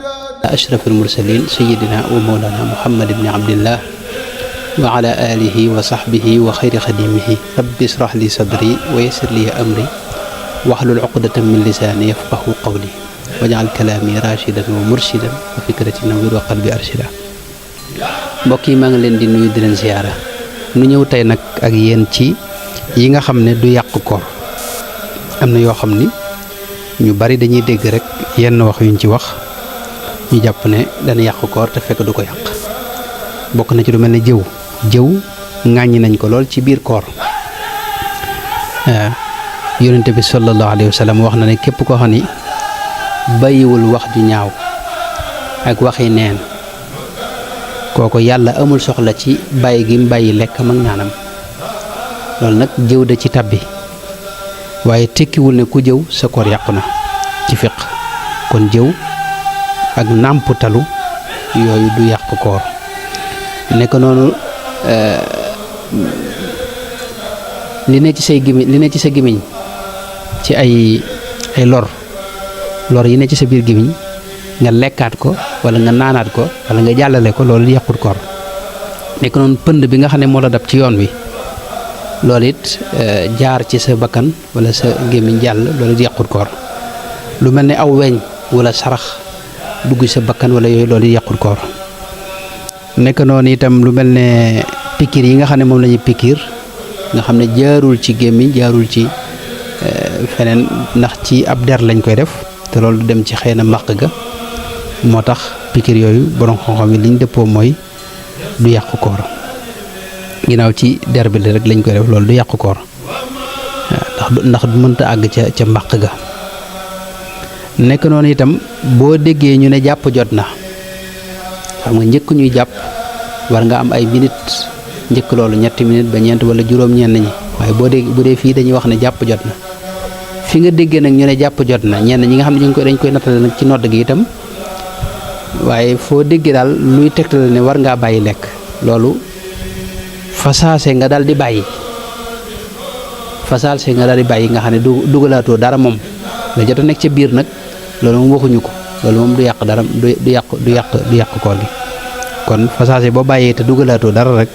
ashrafil mursalin sayyidina wa mawlana muhammad ibni abdillah wa ala alihi wa sahbihi wa xayri xadimihi rabbi israh li sadri wa yassir li amri wahlul uqdatan min lisani yafqahu qawli waj'al kalami rashidan wa murshidan wa fikrati nawwir wa qalbi arshida. mbokk yi maa ngi leen di nuyu di leen ziyaara. nu ñëw tey nag ak yéen ci yi nga xam ne du yàq koor. am na yoo xam ni ñu bari dañuy dégg rek yenn wax yuñ ci wax ñu jàpp ne dana yàq koor te fekk du ko yàq. bokk na ci lu mel ne jëw ŋàññi nañ ko lool ci biir koor. yonente bi sallallahu alayhi wa sallam wax na ne képp koo xam ni bàyyiwul wax ju ñaaw ak waxi neen kooku yàlla amul soxla ci bàyyi gi mu bàyyi lekkam ak naanam. loolu nag jëw da ci tabbi waaye tekkiwul ne ku jëw sa koor yàqu na ci fiq. kon jëw ak nàmputalu yooyu du yàq koor. nekk noonu li ne ci sa gémmiñ ci ay lor yi ne ci sa biir gémmiñ nga lekkaat ko wala nga naanaat ko wala nga jàllale ko loolu yàqut koor. nekk noonu pënd bi nga xam ne moo la dab ci yoon wi loolu it jaar ci sa bakkan wala sa gémmiñ jàll loolu it yàqut koor. lu mel ne aw weñ wala sarax dugg sa bakkan wala yooyu loolu it yàqut koor. nekk noonu itam lu mel ne pikiir yi nga xam ne moom la ñuy pikiir nga xam ne jaarul ci gémmiñ jaarul ci feneen ndax ci ab der lañ koy def te loolu dem ci xëy na mbàq ga moo tax pikiir yooyu borom xam-xam yi liñ dëppoo mooy du yàq koor. ginnaaw ci der bi rek lañ koy def loolu du yàq koor ndax du mënta àgg ca mbàq ga. nekk noonu itam boo déggee ñu ne jàpp jot na xam nga njëkk ñuy jàpp war nga am ay minutes njëkk loolu 3 minutes ba 4 wala juróom ñenn ñi waaye bu dee fii dañuy wax ne jàpp jot na. fi nga déggee nag ñu ne jàpp jot na ñenn ñi nga xam ne dañ koy nattale nag ci nodd gi itam waaye foo déggee daal luy tegtale ne war ngaa bàyyi lekk loolu fasaase nga daal di bàyyi nga xam ne dugalaatoo dara moom la jot a nekk ca biir nag loolu moom waxuñu ko. loolu moom du yàq dara du yàq koor gi. kon fasaase boo bàyyee te dugalaatoo dara rek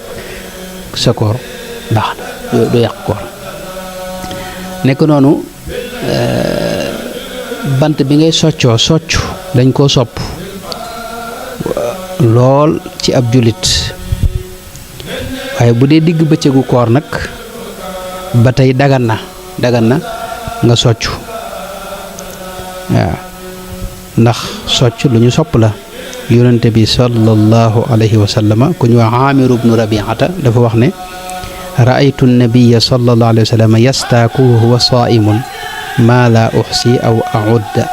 sa koor baax na du yàq koor. nekk noonu bant bi ngay soccu dañ koo sopp lool ci ab jullit waaye bu dee digg bëccëgu koor nag ba tey dagan na nga soccu waaw ndax socc lu ñu sopp la. yonente bi sallallahu alayhi wa sallama ku ñu wax Aamir ibnu Rabiata dafa wax ne raaytu nabiya sallallahu alayhi wa sallama yastaaku wa huwa saaimun maa laa uxsi aw audda.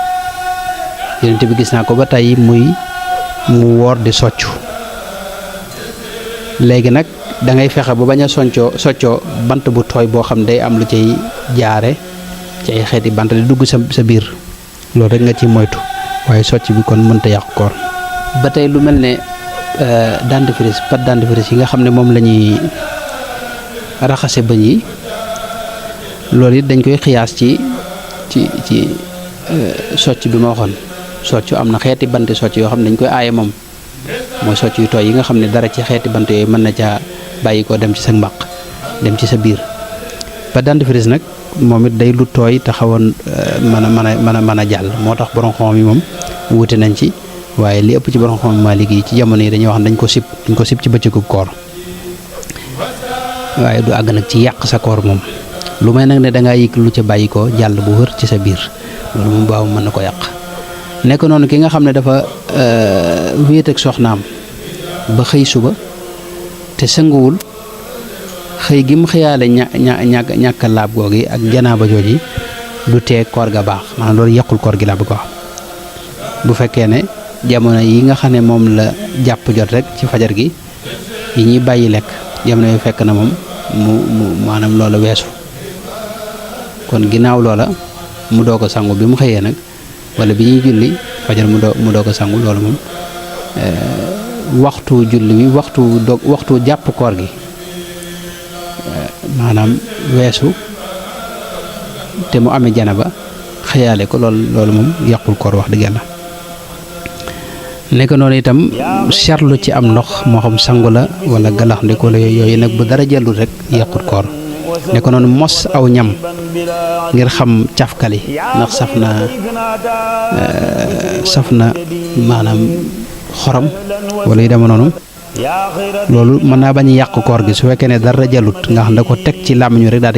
yonente bi gis naa ko ba tey mu woor di soccu. léegi nag da ngay fexe ba bañ a soccoo bant bu tooy boo xam day am lu cay jaare ci ay xeeti bant di dugg sa biir loolu rek nga ci moytu waaye socc bi kon mënta yàqu koor. ba tey lu mel ne pâte dentifrice yi nga xam ne moom la ñuy raxase bëñ yi loolu it dañ koy xiyaas ci socc bi ma waxoon. socc am na xeeti banti socc yoo xam ne dañ koy aaye moom mooy socc yu tooy yi nga xam ne dara ci xeeti bant yooyu mën na caa bàyyi ko dem ci sa mbàq dem ci sa biir. pâte dentifrice nag moom it day lu tooy te xawoon mën a jàll moo tax borom xam yi moom wuute nañ ci. waaye li ëpp ci borom xam Maalik yi ci jamono yi dañuy wax dañ ko sib ci bëccëgu koor waaye du àgg nag ci yàq sa koor moom lu may nag ne dangaa yëg lu ca bàyyi ko jàll bu wër ci sa biir loolu moom baaw mën na ko yàq. nekk noonu ki nga xam ne dafa wéet ak soxnaam ba xëy suba te sënguwul xëy gi mu xëyaale ñàkk laab googi ak janaaba jooji du tee koor ga baax maanaam loolu yàqul koor gi laa bëgg ko wax. bu fekkee ne jamono yi nga xam ne moom la jàpp jot rek ci fajar gi yi ñuy bàyyi lekk jamono yu fekk na moom mu maanaam loola weesu kon ginnaaw loola mu doog a sangu bi mu xëyee nag wala bi ñuy julli fajar mu doog a sangu loolu moom waxtu julli wi waxtu jàpp koor gi maanaam weesu te mu amee janaba xëyaale ko loolu moom yàqul koor wax dëgg yàlla. nekk noonu itam seetlu ci am ndox moo xam sangu la wala galax ndiko la yooyu nag bu dara jëlul rek yàqut koor nekk noonu mos aw ñam ngir xam cafkali ndax saf na maanaam xorom wala yu deme noonu loolu mën naa bañ a yàq koor gi su fekkee ne dara jëlut nga xam da ko teg ci làmmiñ rek daal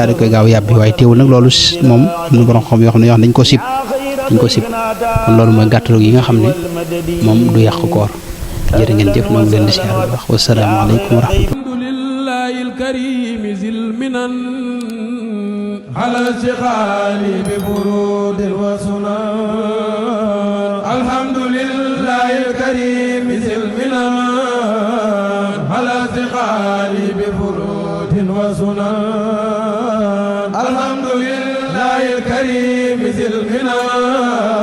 di koy gaaw yàbbi waaye teewul nag loolu moom am na borom xam yoo xam ne dañ ko sib kon loolu mooy gàttalu yi nga xam ne moom du yàq koor jërë ngeen jëf ñoo ngi leen di siyaar bu baax wassalaamu aleykum wa rahmatullahi alkarim zil minan ala shikhali bi furud wa sunan alhamdulillahi alkarim zil minan ala shikhali bi furud wa sunan alhamdulillahi الكريم ذي المنى